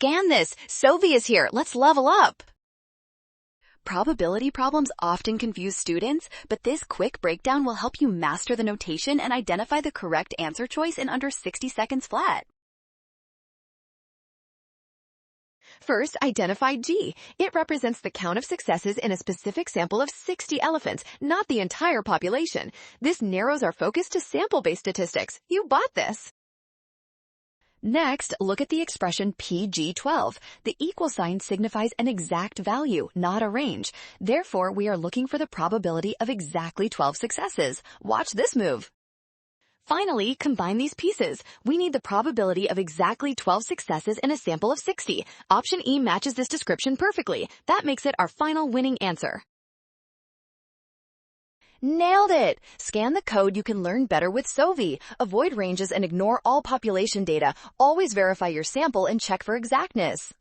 Scan this. Sophie is here. Let's level up. Probability problems often confuse students, but this quick breakdown will help you master the notation and identify the correct answer choice in under 60 seconds flat. First, identify G. It represents the count of successes in a specific sample of 60 elephants, not the entire population. This narrows our focus to sample-based statistics. You bought this. Next, look at the expression PG12. The equal sign signifies an exact value, not a range. Therefore, we are looking for the probability of exactly 12 successes. Watch this move. Finally, combine these pieces. We need the probability of exactly 12 successes in a sample of 60. Option E matches this description perfectly. That makes it our final winning answer. Nailed it! Scan the code. You can learn better with Sophie. Avoid ranges and ignore all population data. Always verify your sample and check for exactness.